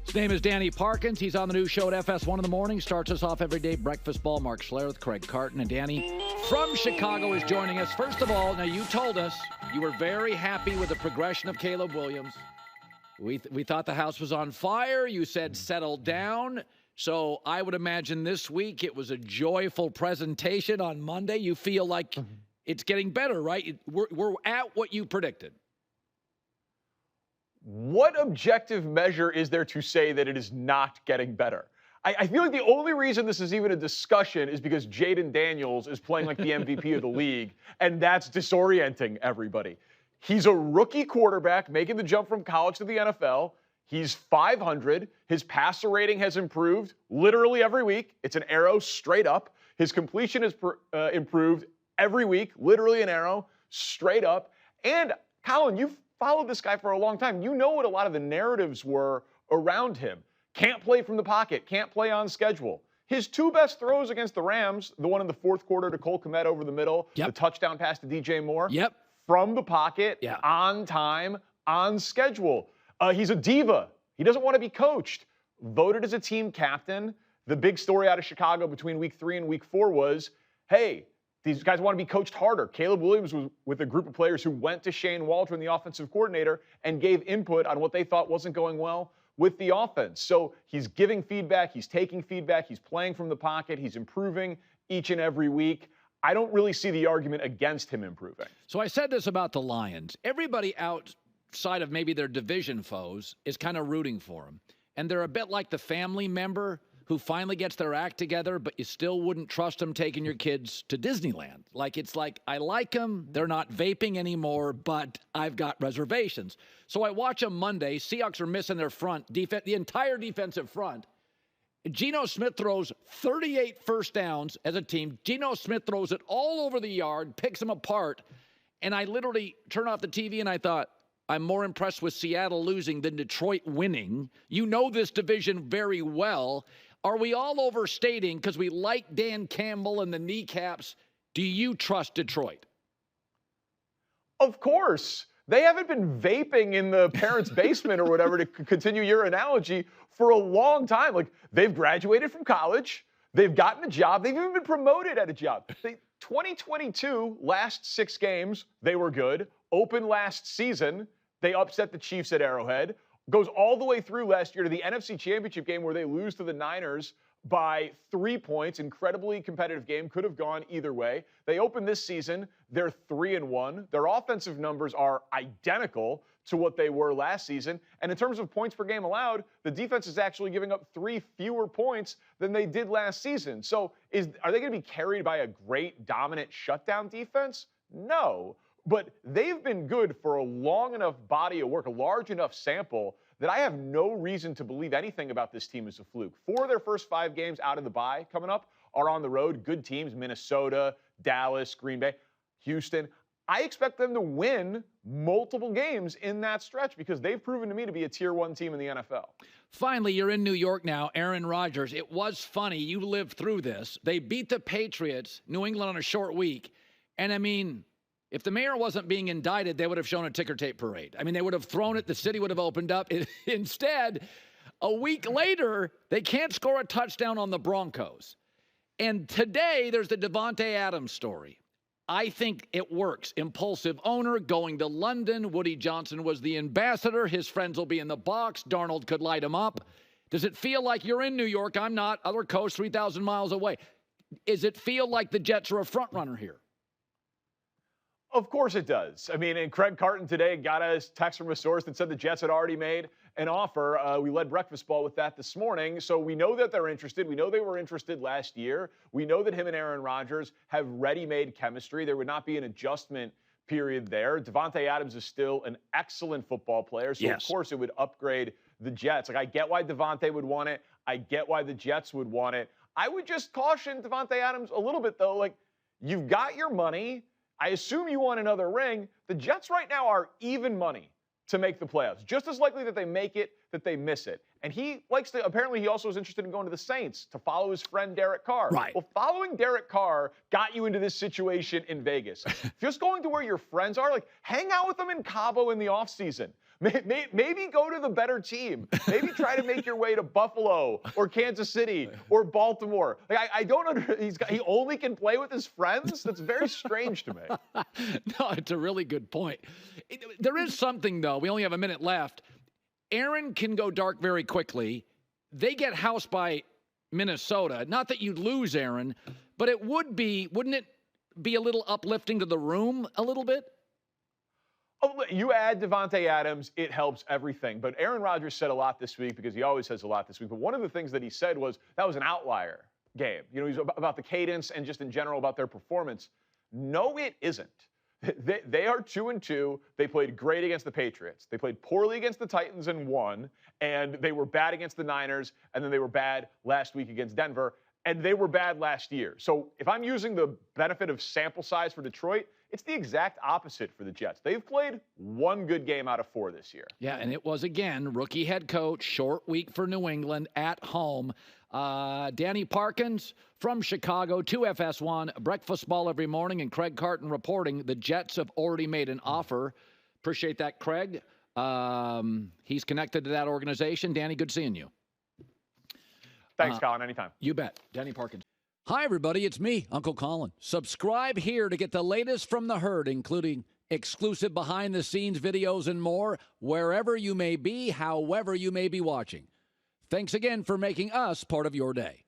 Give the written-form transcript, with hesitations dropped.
His name is Danny Parkins. He's on the new show at FS1 in the morning. Starts us off every day. Breakfast Ball. Mark Schlereth, Craig Carton, and Danny from Chicago is joining us. First of all, now you told us you were very happy with the progression of Caleb Williams. We thought the house was on fire. You said settle down. So I would imagine this week it was a joyful presentation on Monday. You feel like it's getting better, right? We're at what you predicted. What objective measure is there to say that it is not getting better? I feel like the only reason this is even a discussion is because Jaden Daniels is playing like the MVP of the league, and that's disorienting everybody. He's a rookie quarterback making the jump from college to the NFL. He's 500. His passer rating has improved literally every week. It's an arrow straight up. His completion has improved every week, literally an arrow straight up. And Colin, you've followed this guy for a long time. You know what a lot of the narratives were around him. Can't play from the pocket, can't play on schedule. His two best throws against the Rams, the one in the fourth quarter to Cole Kmet over the middle, the touchdown pass to DJ Moore, from the pocket, on time, on schedule. He's a diva. He doesn't want to be coached. Voted as a team captain. The big story out of Chicago between week 3 and week 4 was, hey, these guys want to be coached harder. Caleb Williams was with a group of players who went to Shane Waldron, the offensive coordinator, and gave input on what they thought wasn't going well with the offense. So he's giving feedback, he's taking feedback, he's playing from the pocket, he's improving each and every week. I don't really see the argument against him improving. So I said this about the Lions. Everybody outside of maybe their division foes is kind of rooting for him. And they're a bit like the family member who finally gets their act together, but you still wouldn't trust them taking your kids to Disneyland. It's like, I like them. They're not vaping anymore, but I've got reservations. So I watch them Monday. Seahawks are missing their front defense, the entire defensive front. Geno Smith throws 38 first downs as a team. Geno Smith throws it all over the yard, picks them apart. And I literally turned off the TV and I thought, I'm more impressed with Seattle losing than Detroit winning. You know this division very well. Are we all overstating because we like Dan Campbell and the kneecaps? Do you trust Detroit? Of course. They haven't been vaping in the parents' basement or whatever, to continue your analogy, for a long time. They've graduated from college. They've gotten a job. They've even been promoted at a job. 2022, last 6 games, they were good. Open last season, they upset the Chiefs at Arrowhead. Goes all the way through last year to the NFC Championship game where they lose to the Niners by 3 points. Incredibly competitive game. Could have gone either way. They open this season. They're 3-1. Their offensive numbers are identical to what they were last season. And in terms of points per game allowed, the defense is actually giving up 3 fewer points than they did last season. So are they going to be carried by a great, dominant shutdown defense? No. But they've been good for a long enough body of work, a large enough sample, that I have no reason to believe anything about this team is a fluke. 4 of their first 5 games out of the bye coming up are on the road. Good teams, Minnesota, Dallas, Green Bay, Houston. I expect them to win multiple games in that stretch because they've proven to me to be a Tier 1 team in the NFL. Finally, you're in New York now. Aaron Rodgers, it was funny. You lived through this. They beat the Patriots, New England, on a short week. And, I mean, if the mayor wasn't being indicted, they would have shown a ticker tape parade. I mean, they would have thrown it. The city would have opened up. Instead, a week later, they can't score a touchdown on the Broncos. And today, there's the Davante Adams story. I think it works. Impulsive owner going to London. Woody Johnson was the ambassador. His friends will be in the box. Darnold could light him up. Does it feel like you're in New York? I'm not. Other coast, 3,000 miles away. Does it feel like the Jets are a front runner here? Of course it does. I mean, and Craig Carton today got a text from a source that said the Jets had already made an offer. We led Breakfast Ball with that this morning. So we know that they're interested. We know they were interested last year. We know that him and Aaron Rodgers have ready-made chemistry. There would not be an adjustment period there. Davante Adams is still an excellent football player. So, Of course, it would upgrade the Jets. I get why Davante would want it. I get why the Jets would want it. I would just caution Davante Adams a little bit, though. You've got your money. I assume you want another ring. The Jets right now are even money to make the playoffs. Just as likely that they make it, that they miss it. And he likes to, apparently he also is interested in going to the Saints to follow his friend Derek Carr. Right. Well, following Derek Carr got you into this situation in Vegas. Just going to where your friends are, hang out with them in Cabo in the offseason. Maybe go to the better team. Maybe try to make your way to Buffalo or Kansas City or Baltimore. Like I don't understand. He only can play with his friends. That's very strange to me. No, it's a really good point. There is something though. We only have a minute left. Aaron can go dark very quickly. They get housed by Minnesota. Not that you'd lose Aaron, but wouldn't it be a little uplifting to the room a little bit? Oh, you add Davante Adams, it helps everything. But Aaron Rodgers said a lot this week because he always says a lot this week. But one of the things that he said was that was an outlier game. You know, he's about the cadence and just in general about their performance. No, it isn't. They are 2-2. They played great against the Patriots. They played poorly against the Titans and won. And they were bad against the Niners. And then they were bad last week against Denver. And they were bad last year. So if I'm using the benefit of sample size for Detroit, it's the exact opposite for the Jets. They've played one good game out of 4 this year. Yeah, and it was, again, rookie head coach, short week for New England at home. Danny Parkins from Chicago, 2FS1, breakfast ball every morning, and Craig Carton reporting the Jets have already made an offer. Appreciate that, Craig. He's connected to that organization. Danny, good seeing you. Thanks, Colin. Anytime. You bet. Danny Parkins. Hi, everybody. It's me, Uncle Colin. Subscribe here to get the latest from the herd, including exclusive behind-the-scenes videos and more, wherever you may be, however you may be watching. Thanks again for making us part of your day.